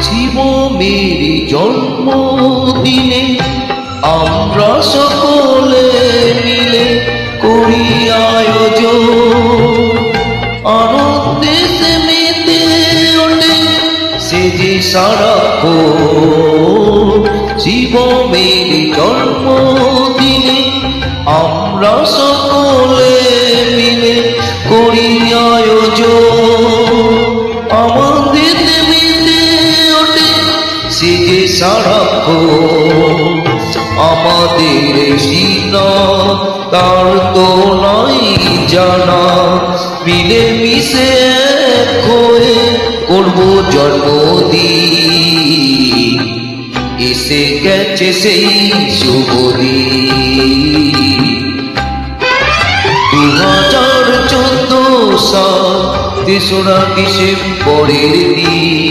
শিবমের জন্মদিনে আমরা সকলে মিলে করি আয়োজন, আনন্দে মেতে ওঠে সে যে সারাক্ষণ। শিবমের জন্মদিনে আমরা সকলে মিলে করি আয়োজন, আমাদের মেতে ওঠে সে যে সারাক্ষণ। আমাদের সিনা তার তো নাই জানা, মিলে মিশে এক হয়ে করবো জন্মদিন। এসে গেছে সেই শুভদিন। 2014 সাল 3রা ডিসেম্বরের দিন,